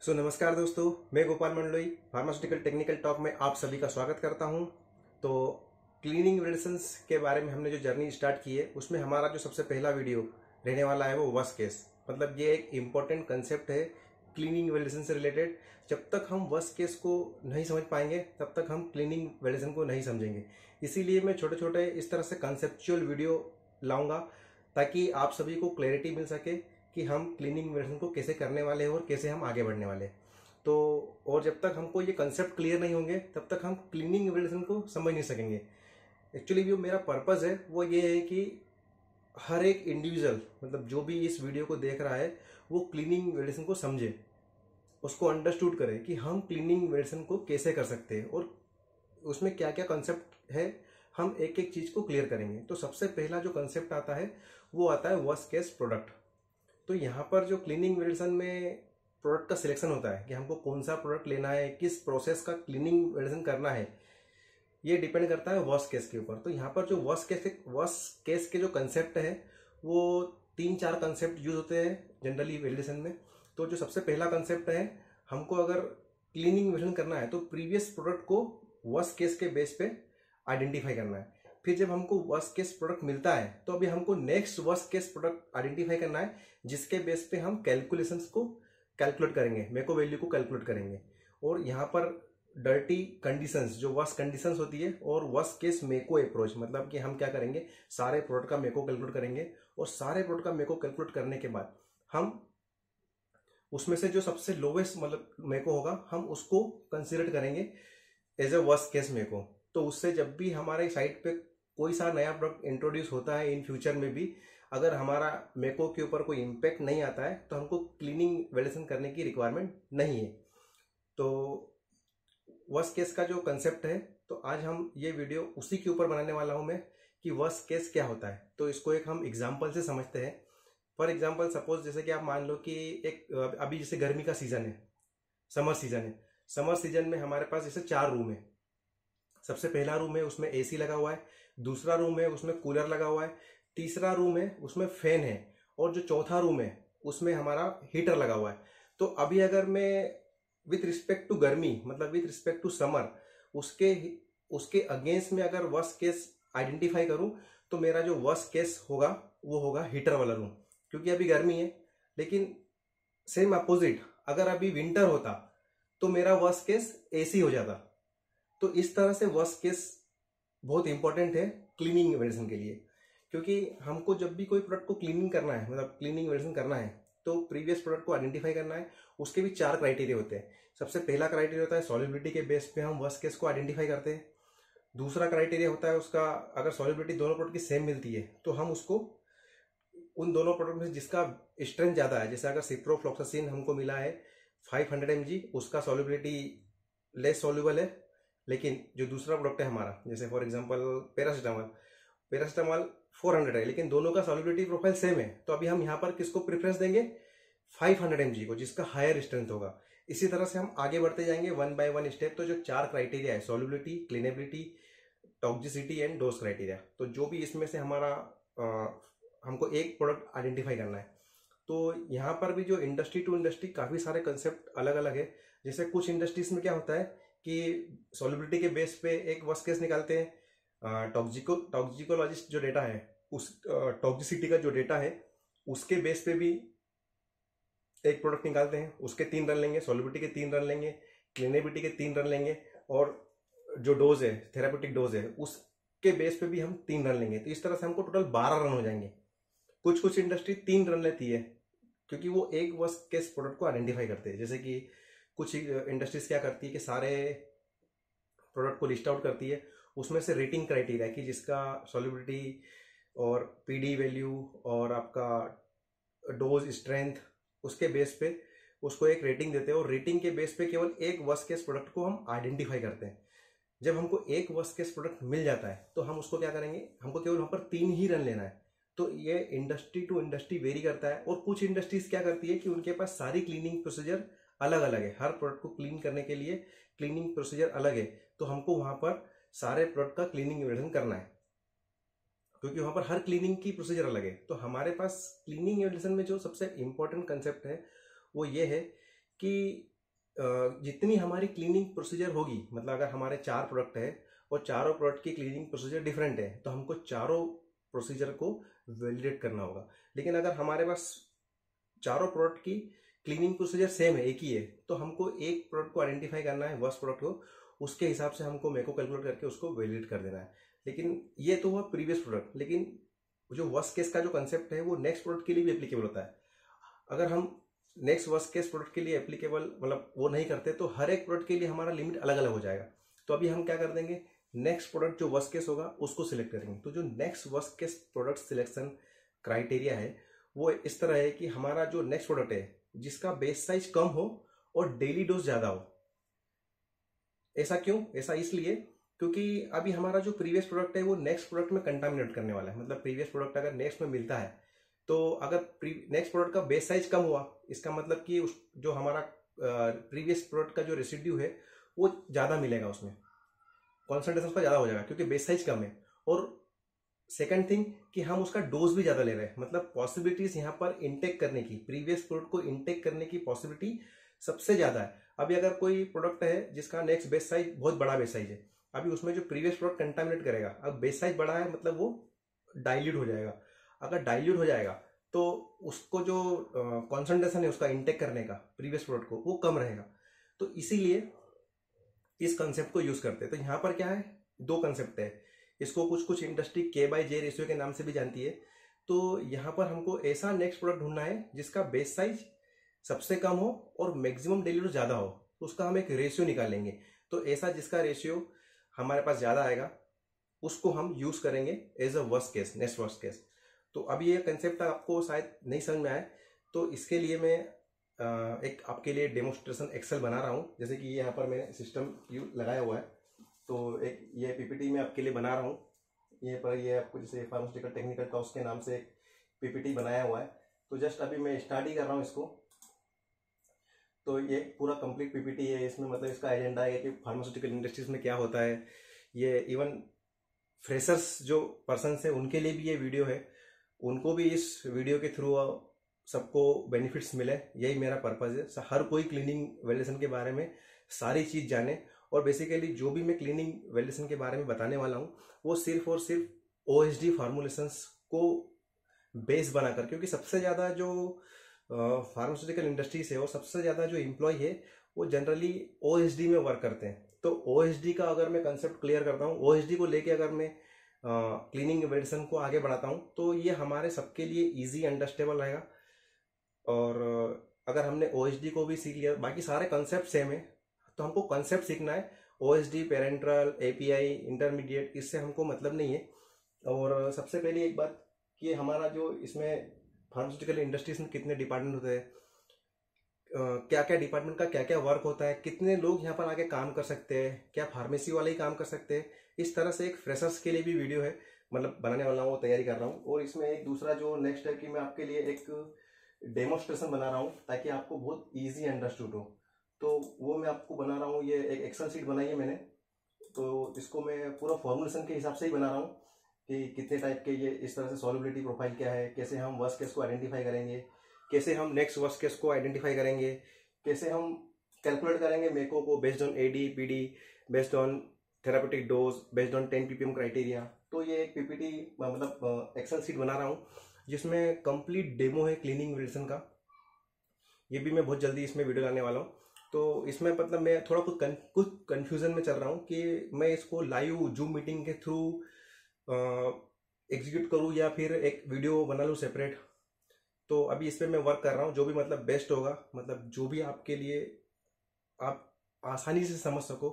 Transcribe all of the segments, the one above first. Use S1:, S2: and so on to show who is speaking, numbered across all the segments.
S1: नमस्कार दोस्तों, मैं Gopal Mandloi pharmaceutical technical talk में आप सभी का स्वागत करता हूं। तो क्लीनिंग मेडिसिन्स के बारे में हमने जो जर्नी स्टार्ट की है उसमें हमारा जो सबसे पहला वीडियो रहने वाला है वो वर्स्ट केस, मतलब ये एक इम्पॉर्टेंट कंसेप्ट है क्लीनिंग मेडिसिन से रिलेटेड। जब तक हम वर्स्ट केस को नहीं समझ पाएंगे तब तक हम क्लीनिंग मेडिसिन को नहीं समझेंगे। इसीलिए मैं छोटे छोटे इस तरह से कंसेप्चुअल वीडियो लाऊंगा ताकि आप सभी को क्लैरिटी मिल सके कि हम क्लीनिंग मेडिसिन को कैसे करने वाले हैं और कैसे हम आगे बढ़ने वाले हैं। तो और जब तक हमको ये कंसेप्ट क्लियर नहीं होंगे तब तक हम क्लीनिंग मेडिसिन को समझ नहीं सकेंगे। एक्चुअली जो मेरा पर्पज़ है वो ये है कि हर एक इंडिविजुअल, मतलब जो भी इस वीडियो को देख रहा है, वो क्लीनिंग मेडिसिन को समझे, उसको अंडरस्टूड करे कि हम क्लीनिंग मेडिसिन को कैसे कर सकते हैं और उसमें क्या क्या कंसेप्ट है, हम एक एक चीज़ को क्लियर करेंगे। तो सबसे पहला जो कंसेप्ट आता है वो आता है वर्स्ट केस प्रोडक्ट। तो यहाँ पर जो क्लीनिंग मेडिसिन में प्रोडक्ट का सिलेक्शन होता है कि हमको कौन सा प्रोडक्ट लेना है, किस प्रोसेस का क्लीनिंग मेडिसिन करना है, ये डिपेंड करता है वर्स्ट केस के ऊपर। तो यहाँ पर जो वर्स्ट केस के जो कंसेप्ट है वो 3-4 कंसेप्ट यूज होते हैं जनरली मेडिसिन में। तो जो सबसे पहला कंसेप्ट है, हमको अगर क्लीनिंग मेडिसिन करना है तो प्रीवियस प्रोडक्ट को वर्स्ट केस के बेस पे आइडेंटिफाई करना है। फिर जब हमको वर्स्ट केस प्रोडक्ट मिलता है तो अभी हमको next worst case product identify करना है, जिसके बेस पे हम कैलकुलेशंस को कैलकुलेट करेंगे, मेको वैल्यू को कैलकुलेट करेंगे। और यहाँ पर डर्टी कंडीशंस, जो वर्स्ट कंडीशंस होती है, और वर्स्ट केस मेको अप्रोच, मतलब कि हम क्या करेंगे, सारे प्रोडक्ट का मेको कैलकुलेट करेंगे और सारे प्रोडक्ट का मेको कैलकुलेट करने के बाद हम उसमें से जो सबसे लोवेस्ट मतलब मेको होगा हम उसको कंसिडर करेंगे एज ए वर्स्ट केस मेको। तो उससे जब भी हमारे साइट पे कोई सा नया प्रोडक्ट इंट्रोड्यूस होता है इन फ्यूचर में भी, अगर हमारा मेको के ऊपर कोई इम्पैक्ट नहीं आता है तो हमको क्लीनिंग मेडिसिन करने की रिक्वायरमेंट नहीं है। तो वर्स्ट केस का जो कंसेप्ट है, तो आज हम ये वीडियो उसी के ऊपर बनाने वाला हूं मैं कि वर्स्ट केस क्या होता है। तो इसको एक हम एग्जाम्पल से समझते हैं। फॉर एग्जाम्पल सपोज जैसे कि आप मान लो कि एक अभी जैसे गर्मी का सीजन है, समर सीजन है। समर सीजन में हमारे पास जैसे 4 रूम है। सबसे पहला रूम है उसमें एसी लगा हुआ है, दूसरा रूम है उसमें कूलर लगा हुआ है, तीसरा रूम है उसमें फैन है, और जो चौथा रूम है उसमें हमारा हीटर लगा हुआ है। तो अभी अगर मैं विथ रिस्पेक्ट टू गर्मी, मतलब विथ रिस्पेक्ट टू समर, उसके उसके अगेंस्ट में अगर वर्स्ट केस आइडेंटिफाई करूं तो मेरा जो वर्स्ट केस होगा वो होगा हीटर वाला रूम, क्योंकि अभी गर्मी है। लेकिन सेम अपोजिट अगर अभी विंटर होता तो मेरा वर्स्ट केस एसी हो जाता। तो इस तरह से वर्स्ट केस बहुत इंपॉर्टेंट है क्लीनिंग मेडिसिन के लिए, क्योंकि हमको जब भी कोई प्रोडक्ट को क्लीनिंग करना है, मतलब क्लीनिंग मेडिसिन करना है, तो प्रीवियस प्रोडक्ट को आइडेंटिफाई करना है। उसके भी 4 क्राइटेरिया होते हैं। सबसे पहला क्राइटेरिया होता है सॉल्युबिलिटी के बेस पे हम वर्स्ट केस को आइडेंटिफाई करते हैं। दूसरा क्राइटेरिया होता है उसका, अगर सॉल्युबिलिटी दोनों प्रोडक्ट की सेम मिलती है तो हम उसको उन दोनों प्रोडक्ट में जिसका स्ट्रेंथ ज़्यादा है, जैसे अगर सिप्रोफ्लॉक्सासिन हमको मिला है 500 mg, उसका सॉल्युबिलिटी लेस सॉल्युबल है, लेकिन जो दूसरा प्रोडक्ट है हमारा, जैसे फॉर एग्जांपल पैरासिटामॉल 400 है, लेकिन दोनों का सॉल्युबिलिटी प्रोफाइल सेम है, तो अभी हम यहाँ पर किसको प्रेफरेंस देंगे, 500 mg को, जिसका हायर स्ट्रेंथ होगा। इसी तरह से हम आगे बढ़ते जाएंगे 1 by 1 स्टेप। तो जो 4 क्राइटेरिया है, solubility, cleanability, toxicity and dose criteria, तो जो भी इसमें से हमारा हमको एक प्रोडक्ट आइडेंटिफाई करना है। तो यहाँ पर भी जो इंडस्ट्री टू इंडस्ट्री काफ़ी सारे कंसेप्ट अलग अलग है। जैसे कुछ इंडस्ट्रीज में क्या होता है कि सॉल्युबिलिटी के बेस पे एक वर्स्ट केस निकालते हैं, टॉक्सिकोलॉजिस्ट जो डेटा है, उस टॉक्सिसिटी का जो डेटा है उसके बेस पे भी एक प्रोडक्ट निकालते हैं, उसके 3 रन लेंगे, सॉल्युबिलिटी के 3 रन लेंगे, क्लीनेबिलिटी के 3 रन लेंगे, और जो डोज है, थेरापेटिक डोज है, उसके बेस पे भी हम 3 रन लेंगे। तो इस तरह से हमको टोटल 12 रन हो जाएंगे। कुछ इंडस्ट्री 3 रन लेती है क्योंकि वो एक वर्स्ट केस प्रोडक्ट को आइडेंटिफाई करते हैं। जैसे कि कुछ इंडस्ट्रीज क्या करती है कि सारे प्रोडक्ट को लिस्ट आउट करती है, उसमें से रेटिंग क्राइटेरिया कि जिसका सॉल्युबिलिटी और पीडी वैल्यू और आपका डोज स्ट्रेंथ, उसके बेस पे उसको एक रेटिंग देते हैं, और रेटिंग के बेस पे केवल एक वर्स्ट केस प्रोडक्ट को हम आइडेंटिफाई करते हैं। जब हमको एक वर्स्ट केस प्रोडक्ट मिल जाता है तो हम उसको क्या करेंगे, हमको केवल वहाँ पर 3 ही रन लेना है। तो ये इंडस्ट्री टू इंडस्ट्री वेरी करता है। और कुछ इंडस्ट्रीज क्या करती है कि उनके पास सारी क्लीनिंग प्रोसीजर अलग अलग है, हर प्रोडक्ट को क्लीन करने के लिए क्लीनिंग प्रोसीजर अलग है। तो हमको वहाँ पर सारे प्रोडक्ट का क्लीनिंग मेडिसिन करना है, क्योंकि वहाँ पर हर क्लीनिंग की प्रोसीजर अलग है। तो हमारे पास क्लीनिंग मेडिसिन में जो सबसे इम्पोर्टेंट कंसेप्ट है वो ये है कि जितनी हमारी क्लीनिंग प्रोसीजर होगी, मतलब अगर हमारे 4 प्रोडक्ट है और चारों प्रोडक्ट की क्लीनिंग प्रोसीजर डिफरेंट है, तो हमको चारों प्रोसीजर को वैलिडेट करना होगा। लेकिन अगर हमारे पास चारों प्रोडक्ट की क्लीनिंग प्रोसीजर सेम है, एक ही है, तो हमको एक प्रोडक्ट को आइडेंटिफाई करना है, वर्स्ट प्रोडक्ट को, उसके हिसाब से हमको मेको कैलकुलेट करके उसको वैलिडेट कर देना है। लेकिन ये तो हुआ प्रीवियस प्रोडक्ट, लेकिन जो वर्स्ट केस का जो कंसेप्ट है वो नेक्स्ट प्रोडक्ट के लिए भी एप्लीकेबल होता है। अगर हम नेक्स्ट वर्स्ट केस प्रोडक्ट के लिए एप्लीकेबल मतलब वो नहीं करते, तो हर एक प्रोडक्ट के लिए हमारा लिमिट अलग अलग हो जाएगा। तो अभी हम क्या कर देंगे, नेक्स्ट प्रोडक्ट जो वर्स्ट केस होगा उसको सिलेक्ट करेंगे। तो जो next worst case product selection criteria है वो इस तरह है कि हमारा जो नेक्स्ट प्रोडक्ट है जिसका बेस साइज कम हो और डेली डोज ज्यादा हो। ऐसा क्यों? ऐसा इसलिए क्योंकि अभी हमारा जो प्रीवियस प्रोडक्ट है वो नेक्स्ट प्रोडक्ट में कंटामिनेट करने वाला है। मतलब प्रीवियस प्रोडक्ट अगर नेक्स्ट में मिलता है, तो अगर नेक्स्ट प्रोडक्ट का बेस साइज कम हुआ, इसका मतलब कि उस जो हमारा प्रीवियस प्रोडक्ट का जो रेसिड्यू है वो ज़्यादा मिलेगा, उसमें कॉन्सेंट्रेशन उसका ज़्यादा हो जाएगा क्योंकि बेस साइज कम है। और सेकंड थिंग कि हम उसका डोज भी ज़्यादा ले रहे हैं, मतलब पॉसिबिलिटीज यहाँ पर इनटेक करने की, प्रीवियस प्रोडक्ट को इनटेक करने की पॉसिबिलिटी सबसे ज़्यादा है। अभी अगर कोई प्रोडक्ट है जिसका नेक्स्ट बेस साइज बहुत बड़ा बेस साइज है, अभी उसमें जो प्रीवियस प्रोडक्ट कंटामिनेट करेगा, अब बेस साइज बड़ा है मतलब वो डाइल्यूट हो जाएगा। अगर डाइल्यूट हो जाएगा तो उसको जो कॉन्सेंट्रेशन है उसका इंटेक करने का प्रीवियस प्रोडक्ट को, वो कम रहेगा। तो इसीलिए इस कंसेप्ट को यूज करते हैं। तो यहाँ पर क्या है, दो कंसेप्ट है, इसको कुछ कुछ इंडस्ट्री K/J रेशियो के नाम से भी जानती है। तो यहाँ पर हमको ऐसा नेक्स्ट प्रोडक्ट ढूंढना है जिसका बेस साइज सबसे कम हो और मैक्सिमम डेली ज्यादा हो, तो उसका हम एक रेशियो निकालेंगे। तो ऐसा जिसका रेशियो हमारे पास ज्यादा आएगा उसको हम यूज करेंगे as a worst case, next worst case. तो अभी ये कंसेप्ट आपको शायद नहीं समझ में आए, तो इसके लिए मैं एक आपके लिए डेमोन्स्ट्रेशन एक्सेल बना रहा हूँ। जैसे कि यहाँ पर मैंने सिस्टम लगाया हुआ है, तो एक ये पीपीटी मैं आपके लिए बना रहा हूँ। ये आपको जैसे फार्मास्यूटिकल टेक्निकल टॉक्स के नाम से एक पीपीटी बनाया हुआ है। तो जस्ट अभी मैं स्टार्ट ही कर रहा हूँ इसको। तो ये पूरा कंप्लीट पीपीटी है, इसमें मतलब इसका एजेंडा है कि फार्मास्यूटिकल इंडस्ट्रीज में क्या होता है। ये इवन फ्रेशर्स जो पर्सन है उनके लिए भी ये वीडियो है, उनको भी इस वीडियो के थ्रू सबको बेनिफिट्स मिले, यही मेरा पर्पज है। हर कोई क्लीनिंग वैलिडेशन के बारे में सारी चीज जाने, और बेसिकली जो भी मैं क्लीनिंग वैलिडेशन के बारे में बताने वाला हूँ वो सिर्फ और सिर्फ OSD फार्मूलेशंस को बेस बनाकर, क्योंकि सबसे ज़्यादा जो फार्मास्यूटिकल इंडस्ट्रीज है और सबसे ज़्यादा जो एम्प्लॉय है वो जनरली OSD में वर्क करते हैं। तो OSD का अगर मैं कंसेप्ट क्लियर करता हूँ, OSD को लेके अगर मैं क्लीनिंग वैलिडेशन को आगे बढ़ाता हूँ, तो ये हमारे सबके लिए इजी अंडरस्टेबल रहेगा। और अगर हमने OSD को भी सीख लिया, बाकी सारे कंसेप्ट सेम है, तो हमको कंसेप्ट सीखना है। OSD, पेरेंट्रल, API, इंटरमीडिएट, इससे हमको मतलब नहीं है। और सबसे पहले एक बात कि हमारा जो इसमें फार्मास्यूटिकल इंडस्ट्रीज में कितने डिपार्टमेंट होते हैं, क्या क्या डिपार्टमेंट का क्या क्या वर्क होता है, कितने लोग यहाँ पर आके काम कर सकते हैं, क्या फार्मेसी वाले ही काम कर सकते हैं, इस तरह से एक फ्रेशर्स के लिए भी वीडियो है, मतलब बनाने वाला हूँ, वो तैयारी कर रहा हूँ। और इसमें एक दूसरा जो नेक्स्ट है कि मैं आपके लिए एक डेमोन्स्ट्रेशन बना रहा हूँ ताकि आपको बहुत ईजी अंडरस्टूड हो। तो वो मैं आपको बना रहा हूँ, ये एक एक्सेल शीट बनाई है मैंने, तो इसको मैं पूरा फॉर्मुलेशन के हिसाब से ही बना रहा हूँ कि कितने टाइप के ये इस तरह से सॉल्युबिलिटी प्रोफाइल क्या है, कैसे हम वर्स्ट केस को आइडेंटिफाई करेंगे, कैसे हम नेक्स्ट वर्स्ट केस को आइडेंटिफाई करेंगे, कैसे हम कैलकुलेट करेंगे मेको को based on AD PD, based on therapeutic dose, based on 10 ppm criteria. तो ये एक PPT मतलब एक्सेल शीट बना रहा हूँ जिसमें कंप्लीट डेमो है क्लीनिंग वैलिडेशन का। ये भी मैं बहुत जल्दी इसमें वीडियो लाने वाला हूँ। तो इसमें मतलब मैं थोड़ा कुछ कन्फ्यूजन में चल रहा हूँ कि मैं इसको लाइव जूम मीटिंग के थ्रू एग्जीक्यूट करूँ या फिर एक वीडियो बना लूँ सेपरेट। तो अभी इस पर मैं वर्क कर रहा हूँ, जो भी मतलब बेस्ट होगा, मतलब जो भी आपके लिए आप आसानी से समझ सको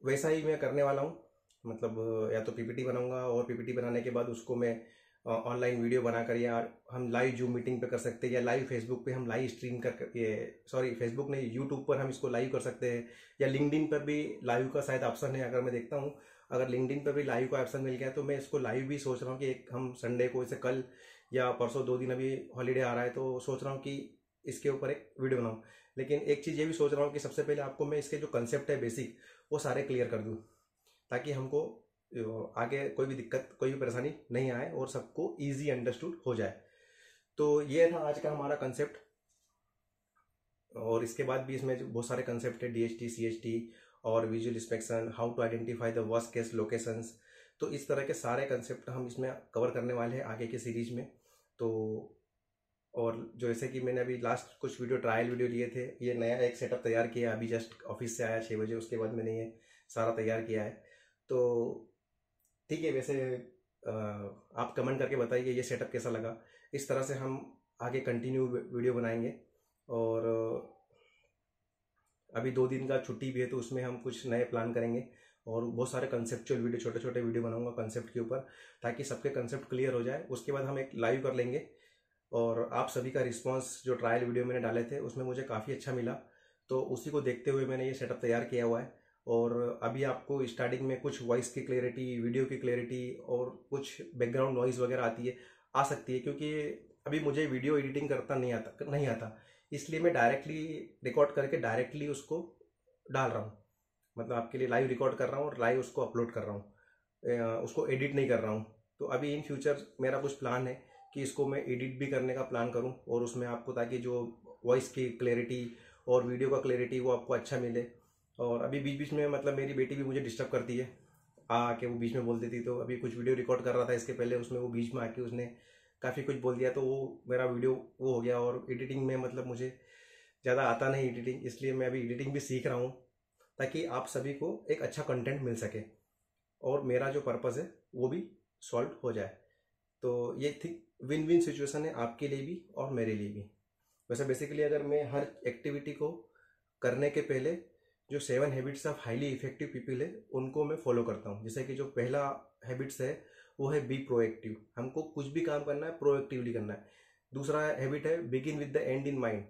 S1: वैसा ही मैं करने वाला हूँ। मतलब या तो PPT बनाऊंगा और PPT बनाने के बाद उसको मैं ऑनलाइन वीडियो बनाकर, या हम लाइव जूम मीटिंग पे कर सकते हैं, या लाइव फेसबुक पे हम लाइव स्ट्रीम कर ये सॉरी फेसबुक नहीं, यूट्यूब पर हम इसको लाइव कर सकते हैं, या लिंक्डइन पर भी लाइव का शायद ऑप्शन है। अगर मैं देखता हूँ अगर लिंक्डइन पर भी लाइव का ऑप्शन मिल गया तो मैं इसको लाइव भी सोच रहा हूँ कि एक हम संडे को, जैसे कल या परसों 2 दिन अभी हॉलीडे आ रहा है, तो सोच रहा हूँ कि इसके ऊपर एक वीडियो बनाऊँ। लेकिन एक चीज़ ये भी सोच रहा हूँ कि सबसे पहले आपको मैं इसके जो कंसेप्ट है बेसिक वो सारे क्लियर कर दूँ, ताकि हमको आगे कोई भी दिक्कत, कोई भी परेशानी नहीं आए और सबको इजी अंडरस्टूड हो जाए। तो ये था आज का हमारा कंसेप्ट। और इसके बाद भी इसमें जो बहुत सारे कंसेप्ट है, DHT, CHT और visual inspection, how to identify the worst case locations. तो इस तरह के सारे कंसेप्ट हम इसमें कवर करने वाले हैं आगे के सीरीज में। तो और जो जैसे कि मैंने अभी लास्ट कुछ वीडियो ट्रायल वीडियो लिए थे, ये नया एक सेटअप तैयार किया, अभी जस्ट ऑफिस से आया 6 बजे, उसके बाद मैंने ये सारा तैयार किया है। तो ठीक है, वैसे आप कमेंट करके बताइए ये सेटअप कैसा लगा। इस तरह से हम आगे कंटिन्यू वीडियो बनाएंगे। और अभी 2 दिन का छुट्टी भी है, तो उसमें हम कुछ नए प्लान करेंगे और बहुत सारे कंसेप्चुअल वीडियो, छोटे छोटे वीडियो बनाऊंगा कंसेप्ट के ऊपर, ताकि सबके कंसेप्ट क्लियर हो जाए। उसके बाद हम एक लाइव कर लेंगे। और आप सभी का रिस्पांस जो ट्रायल वीडियो मैंने डाले थे उसमें मुझे काफ़ी अच्छा मिला, तो उसी को देखते हुए मैंने ये सेटअप तैयार किया हुआ है। और अभी आपको स्टार्टिंग में कुछ वॉइस की क्लैरिटी, वीडियो की क्लैरिटी और कुछ बैकग्राउंड नॉइज़ वगैरह आ सकती है, क्योंकि अभी मुझे वीडियो एडिटिंग करता नहीं आता, इसलिए मैं डायरेक्टली रिकॉर्ड करके डायरेक्टली उसको डाल रहा हूँ। मतलब आपके लिए लाइव रिकॉर्ड कर रहा हूँ और लाइव उसको अपलोड कर रहा हूँ, उसको एडिट नहीं कर रहा हूँ। तो अभी इन फ्यूचर मेरा कुछ प्लान है कि इसको मैं एडिट भी करने का प्लान करूं, और उसमें आपको, ताकि जो वॉइस की क्लैरिटी और वीडियो का क्लैरिटी वो आपको अच्छा मिले। और अभी बीच बीच में मतलब मेरी बेटी भी मुझे डिस्टर्ब करती है, आके वो बीच में बोल देती। तो अभी कुछ वीडियो रिकॉर्ड कर रहा था इसके पहले, उसमें वो बीच में आके उसने काफ़ी कुछ बोल दिया, तो वो मेरा वीडियो वो हो गया। और एडिटिंग में मतलब मुझे ज़्यादा आता नहीं एडिटिंग, इसलिए मैं अभी एडिटिंग भी सीख रहा हूँ, ताकि आप सभी को एक अच्छा कंटेंट मिल सके और मेरा जो पर्पज़ है वो भी सॉल्व हो जाए। तो ये थी विन विन सिचुएशन है, आपके लिए भी और मेरे लिए भी। वैसे बेसिकली अगर मैं हर एक्टिविटी को करने के पहले जो 7 habits of highly effective people है उनको मैं फॉलो करता हूँ। जैसे कि जो पहला हैबिट्स है वो है बी प्रोएक्टिव, हमको कुछ भी काम करना है प्रोएक्टिवली करना है। दूसरा हैबिट है begin with the and in mind,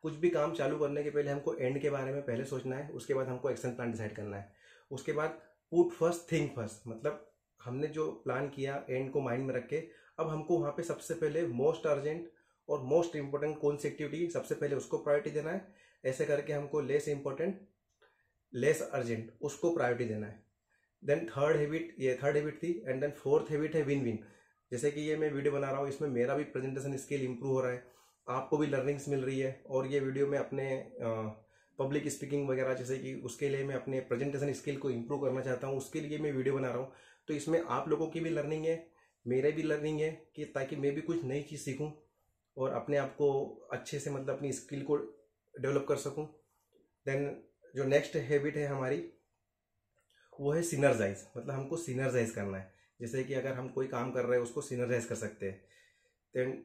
S1: कुछ भी काम चालू करने के पहले हमको एंड के बारे में पहले सोचना है, उसके बाद हमको एक्शन प्लान डिसाइड करना है। उसके बाद पुट फर्स्ट थिंक फर्स्ट, मतलब हमने जो प्लान किया एंड को माइंड में रख के अब हमको वहाँ पे सबसे पहले मोस्ट अर्जेंट और मोस्ट इंपॉर्टेंट कौन सी एक्टिविटी सबसे पहले उसको प्रायोरिटी देना है। ऐसे करके हमको लेस इंपॉर्टेंट लेस अर्जेंट उसको प्रायोरिटी देना है। देन थर्ड हैबिट थी। एंड देन फोर्थ हैबिट है विन विन। जैसे कि ये मैं वीडियो बना रहा हूँ, इसमें मेरा भी प्रेजेंटेशन स्किल इंप्रूव हो रहा है, आपको भी लर्निंग्स मिल रही है। और ये वीडियो में अपने पब्लिक स्पीकिंग वगैरह, जैसे कि उसके लिए मैं अपने प्रेजेंटेशन स्किल को इंप्रूव करना चाहता हूँ, उसके लिए मैं वीडियो बना रहा हूँ। तो इसमें आप लोगों की भी लर्निंग है, मेरे भी लर्निंग है, कि ताकि मैं भी कुछ नई चीज़ सीखूं और अपने आप को अच्छे से मतलब अपनी स्किल को डेवलप कर सकूं। देन जो नेक्स्ट हैबिट है हमारी वो है सिनर्जाइज, मतलब हमको सिनर्जाइज करना है। जैसे कि अगर हम कोई काम कर रहे हैं उसको सिनर्जाइज कर सकते हैं। देन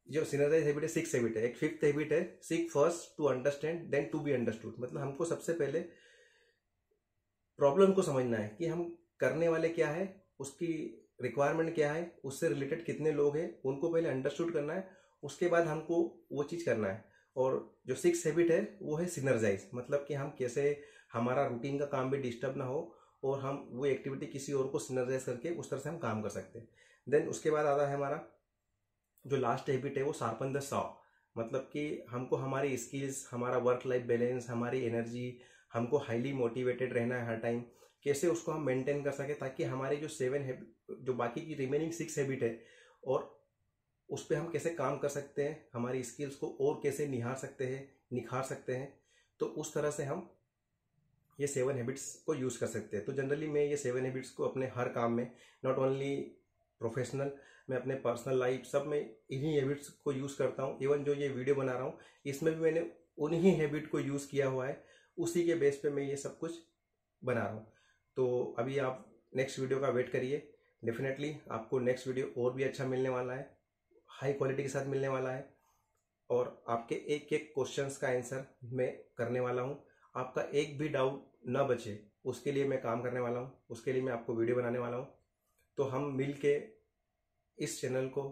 S1: जो सिनर्जाइज हैबिट है 6 हैबिट है। एक 5th हैबिट है seek first to understand then to be understood, मतलब हमको सबसे पहले प्रॉब्लम को समझना है कि हम करने वाले क्या है, उसकी रिक्वायरमेंट क्या है, उससे रिलेटेड कितने लोग हैं, उनको पहले अंडरस्टूड करना है, उसके बाद हमको वो चीज़ करना है। और जो 6th हैबिट है वो है सिनर्जाइज, मतलब कि हम कैसे हमारा रूटीन का काम भी डिस्टर्ब ना हो और हम वो एक्टिविटी किसी और को सिनर्जाइज करके उस तरह से हम काम कर सकते हैं। देन उसके बाद आता है हमारा जो लास्ट हैबिट है वो शार्पन द सॉ, मतलब कि हमको हमारी स्किल्स, हमारा वर्क लाइफ बैलेंस, हमारी एनर्जी, हमको हाईली मोटिवेटेड रहना है हर टाइम, कैसे उसको हम मेंटेन कर सके, ताकि हमारे जो 7 है, जो बाकी की रिमेनिंग 6 हैबिट है, और उस पर हम कैसे काम कर सकते हैं, हमारी स्किल्स को और कैसे निखार सकते हैं। तो उस तरह से हम ये 7 हैबिट्स को यूज़ कर सकते हैं। तो जनरली मैं ये 7 हैबिट्स को अपने हर काम में, नॉट ओनली प्रोफेशनल, मैं अपने पर्सनल लाइफ सब में इन्हीं हैबिट्स को यूज़ करता हूँ। इवन जो ये वीडियो बना रहा हूँ इसमें भी मैंने उन्हीं हैबिट को यूज़ किया हुआ है, उसी के बेस पे मैं ये सब कुछ बना रहा हूँ। तो अभी आप नेक्स्ट वीडियो का वेट करिए, डेफिनेटली आपको नेक्स्ट वीडियो और भी अच्छा मिलने वाला है, हाई क्वालिटी के साथ मिलने वाला है, और आपके एक एक क्वेश्चंस का आंसर मैं करने वाला हूँ। आपका एक भी डाउट ना बचे उसके लिए मैं काम करने वाला हूँ, उसके लिए मैं आपको वीडियो बनाने वाला हूँ। तो हम मिल के इस चैनल को,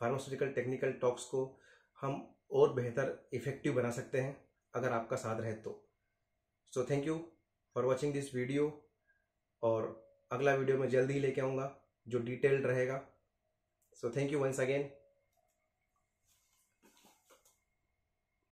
S1: फार्मास्यूटिकल टेक्निकल टॉक्स को, हम और बेहतर इफेक्टिव बना सकते हैं अगर आपका साथ रहे तो। सो thank you for watching this video, और अगला वीडियो मैं जल्दी ही लेके आऊँगा जो डिटेल्ड रहेगा। So thank you once again.